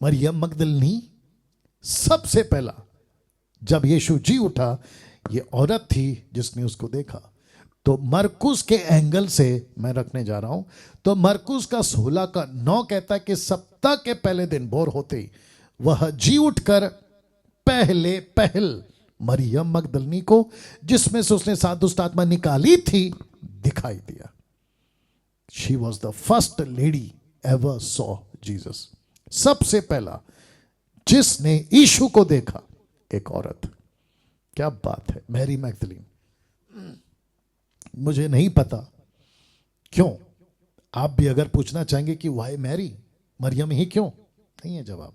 मरियम मगदलिनी सबसे पहला जब यीशु जी उठा, ये औरत थी जिसने उसको देखा। तो मरकुस के एंगल से मैं रखने जा रहा हूं, तो मरकुस का 16 का 9 कहता है कि सप्ताह के पहले दिन भोर होते ही वह जी उठकर पहल मरियम मगदलिनी को, जिसमें से उसने 7 दुष्ट आत्मा निकाली थी, दिखाई दिया। She was the first lady ever saw Jesus. सबसे पहला जिसने यीशु को देखा एक औरत। क्या बात है, मैरी मैगदलीन। मुझे नहीं पता क्यों, आप भी अगर पूछना चाहेंगे कि वाई मैरी, मरियम ही क्यों, नहीं है जवाब,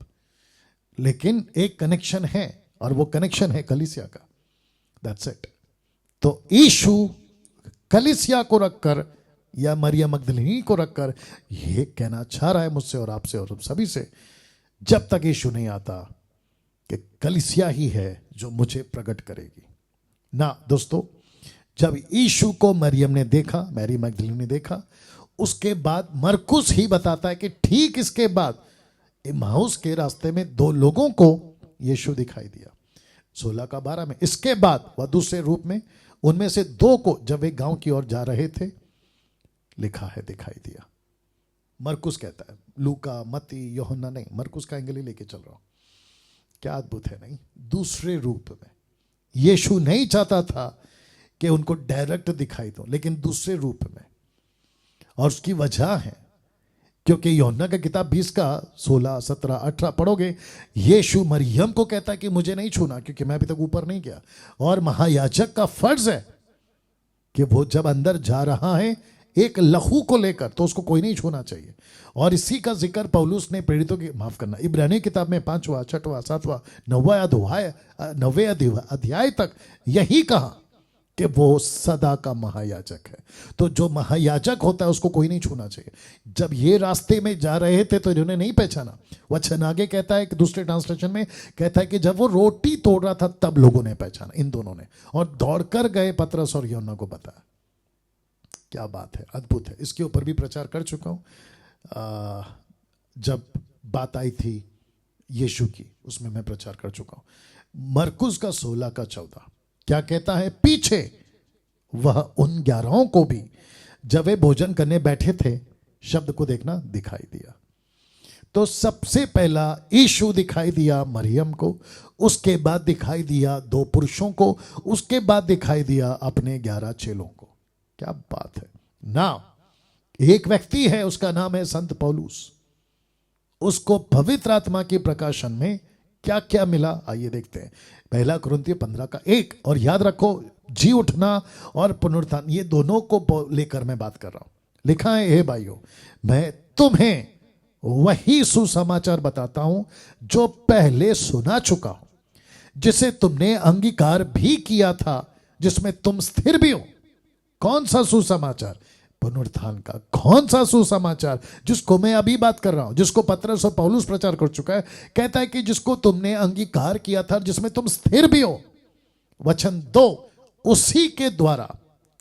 लेकिन एक कनेक्शन है और वो कनेक्शन है कलीसिया का। That's it. तो यीशु कलीसिया को रखकर या मरियम मगदलीनी को रखकर ये कहना चाह रहा है मुझसे और आपसे और सभी से, जब तक यीशु नहीं आता, कि कलीसिया ही है जो मुझे प्रकट करेगी ना। दोस्तों, जब यीशु को मरियम ने देखा, मैरी मैगदलीनी ने देखा, उसके बाद मरकुस ही बताता है कि ठीक इसके बाद इम्माउस के रास्ते में 2 लोगों को यीशु दिखाई दिया, 16 का 12 में। इसके बाद वह दूसरे रूप में उनमें से 2 को जब वे गांव की ओर जा रहे थे, लिखा है दिखाई दिया। मरकुस कहता है, लूका, मत्ती, यूहन्ना नहीं, मरकुस का एंगल ही लेके चल रहा हूं। क्या अद्भुत है नहीं। दूसरे रूप में यीशु नहीं चाहता था कि उनको डायरेक्ट दिखाई दो, लेकिन दूसरे रूप में। और उसकी वजह है क्योंकि यूहन्ना का किताब 20 का 16, 17, 18 पढ़ोगे, यीशु मरियम को कहता है कि मुझे नहीं छूना क्योंकि मैं अभी तक ऊपर नहीं गया। और महायाजक का फर्ज है कि वो जब अंदर जा रहा है एक लहू को लेकर, तो उसको कोई नहीं छूना चाहिए। और इसी का जिक्र पौलुस ने प्रेरितों की, माफ करना, इब्रानी किताब में 5वां, 6वां, 7वां, 9वें अध्याय तक यही कहा कि वो सदा का महायाजक है। तो जो महायाजक होता है उसको कोई नहीं छूना चाहिए। जब ये रास्ते में जा रहे थे तो इन्होंने नहीं पहचाना। वचन आगे कहता है कि दूसरे ट्रांसलेशन में कहता है कि जब वो रोटी तोड़ रहा था तब लोगों ने पहचाना, इन दोनों ने, और दौड़कर गए पतरस और यूहन्ना को बताया। क्या बात है, अद्भुत है। इसके ऊपर भी प्रचार कर चुका हूं। जब बात आई थी यीशु की, उसमें मैं प्रचार कर चुका हूं। मरकुस का 16 का 14 क्या कहता है, पीछे वह उन 11 को भी जब वे भोजन करने बैठे थे, शब्द को देखना, दिखाई दिया। तो सबसे पहला यीशु दिखाई दिया मरियम को, उसके बाद दिखाई दिया 2 पुरुषों को, उसके बाद दिखाई दिया अपने 11 चेलों को। क्या बात है ना। एक व्यक्ति है, उसका नाम है संत पौलुस। उसको पवित्र आत्मा के प्रकाशन में क्या क्या मिला, आइए देखते हैं। 1 कुरिन्थियों 15 का 1। और याद रखो, जी उठना और पुनरुत्थान, ये दोनों को लेकर मैं बात कर रहा हूं। लिखा है, हे भाइयों, मैं तुम्हें वही सुसमाचार बताता हूं जो पहले सुना चुका हूं, जिसे तुमने अंगीकार भी किया था, जिसमें तुम स्थिर भी हो। कौन सा सुसमाचार? पुनरुत्थान का। कौन सा सुसमाचार? जिसको मैं अभी बात कर रहा हूं, जिसको पतरस और पौलुस प्रचार कर चुका है। कहता है कि जिसको तुमने अंगीकार किया था, जिसमें तुम स्थिर भी हो। वचन 2, उसी के द्वारा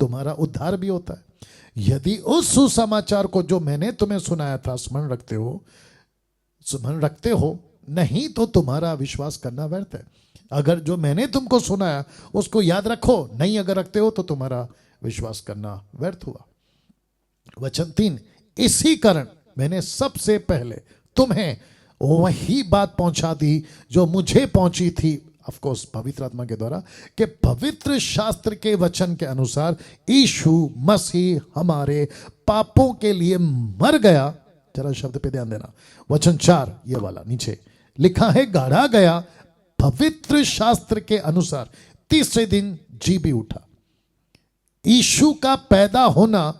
तुम्हारा उद्धार भी होता है, यदि उस सुसमाचार को जो मैंने तुम्हें सुनाया था स्मरण रखते हो, नहीं तो तुम्हारा विश्वास करना व्यर्थ है। अगर जो मैंने तुमको सुनाया उसको याद रखो, नहीं अगर रखते हो तो तुम्हारा विश्वास करना व्यर्थ हुआ। वचन 3, इसी कारण मैंने सबसे पहले तुम्हें वही बात पहुंचा दी जो मुझे पहुंची थी, ऑफ कोर्स पवित्र आत्मा के द्वारा, कि पवित्र शास्त्र के वचन के अनुसार यीशु मसीह हमारे पापों के लिए मर गया। जरा शब्द पे ध्यान देना। वचन 4, ये वाला नीचे लिखा है, गाड़ा गया पवित्र शास्त्र के अनुसार, तीसरे दिन जी भी उठा। यीशु का पैदा होना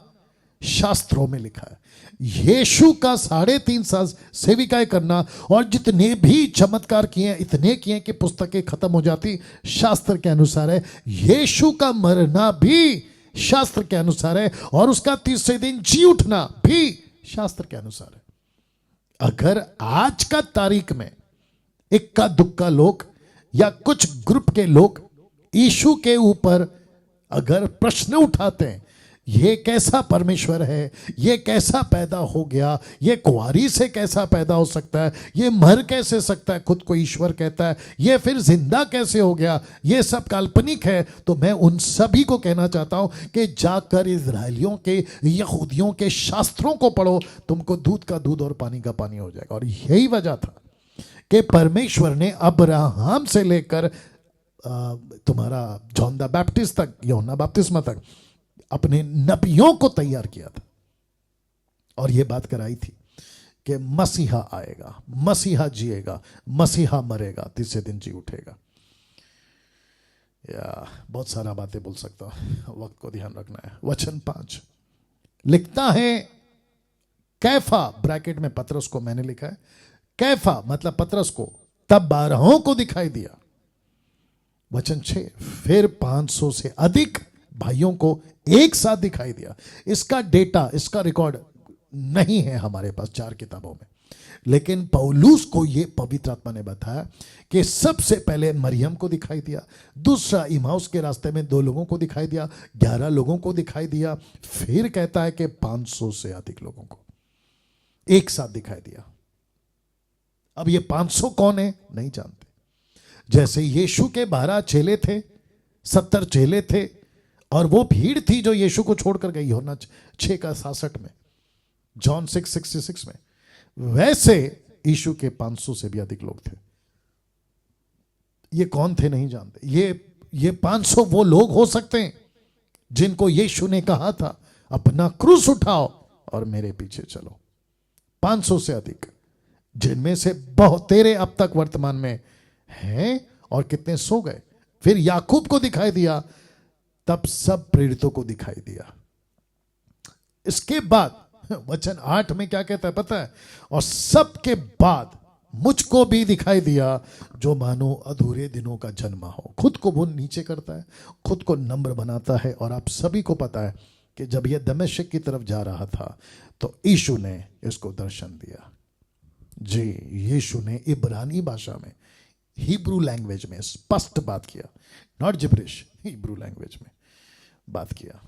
शास्त्रों में लिखा है। यीशु का 3.5 साल सेविकाएं करना और जितने भी चमत्कार किए, इतने किए कि पुस्तकें खत्म हो जाती, शास्त्र के अनुसार है। यीशु का मरना भी शास्त्र के अनुसार है, और उसका तीसरे दिन जी उठना भी शास्त्र के अनुसार है। अगर आज का तारीख में इक्का दुक्का लोग या कुछ ग्रुप के लोग यीशु के ऊपर अगर प्रश्न उठाते हैं ये कैसा परमेश्वर है, ये कैसा पैदा हो गया, ये कुंवारी से कैसा पैदा हो सकता है, ये मर कैसे सकता है, खुद को ईश्वर कहता है, ये फिर जिंदा कैसे हो गया, ये सब काल्पनिक है। तो मैं उन सभी को कहना चाहता हूं कि जाकर इजराइलियों के, यहूदियों के शास्त्रों को पढ़ो, तुमको दूध का दूध और पानी का पानी हो जाएगा। और यही वजह था कि परमेश्वर ने अब्राहम से लेकर तुम्हारा जॉन द बैप्टिस्ट तक, यूहन्ना बपतिस्मा तक अपने नबियों को तैयार किया था और यह बात कराई थी कि मसीहा आएगा, मसीहा जिएगा, मसीहा मरेगा, तीसरे दिन जी उठेगा। या बहुत सारा बातें बोल सकता हूं, वक्त को ध्यान रखना है। वचन 5 लिखता है कैफा, ब्रैकेट में पतरस को मैंने लिखा है, कैफा मतलब पतरस को तब 12 को दिखाई दिया। वचन 6 फिर 500 से अधिक भाइयों को एक साथ दिखाई दिया। इसका डेटा, इसका रिकॉर्ड नहीं है हमारे पास 4 किताबों में, लेकिन पौलुस को यह पवित्र आत्मा ने बताया कि सबसे पहले मरियम को दिखाई दिया, दूसरा इमाउस के रास्ते में 2 लोगों को दिखाई दिया, 11 लोगों को दिखाई दिया, फिर कहता है कि 500 से अधिक लोगों को एक साथ दिखाई दिया। अब ये 500 कौन है नहीं जानते। जैसे यीशु के 12 चेले थे, 70 चेले थे, और वो भीड़ थी जो यीशु को छोड़कर गई यूहन्ना 6:66 में, जॉन 6:66 में, वैसे यीशु के 500 से भी अधिक लोग थे। ये कौन थे नहीं जानते। ये 500 वो लोग हो सकते हैं जिनको यीशु ने कहा था अपना क्रूस उठाओ और मेरे पीछे चलो। 500 से अधिक, जिनमें से बहुत तेरे अब तक वर्तमान में हैं और कितने सो गए। फिर याकूब को दिखाई दिया, तब सब प्रेरितों को दिखाई दिया। इसके बाद वचन 8 में क्या कहता है पता है, और सबके बाद मुझको भी दिखाई दिया जो मानो अधूरे दिनों का जन्मा हो। खुद को वो नीचे करता है, खुद को नम्र बनाता है। और आप सभी को पता है कि जब यह दमिश्क की तरफ जा रहा था तो यीशु ने इसको दर्शन दिया। जी, यीशु ने इब्रानी भाषा में, हिब्रू लैंग्वेज में स्पष्ट बात किया, नॉट जिब्रिश, हिब्रू लैंग्वेज में बात किया।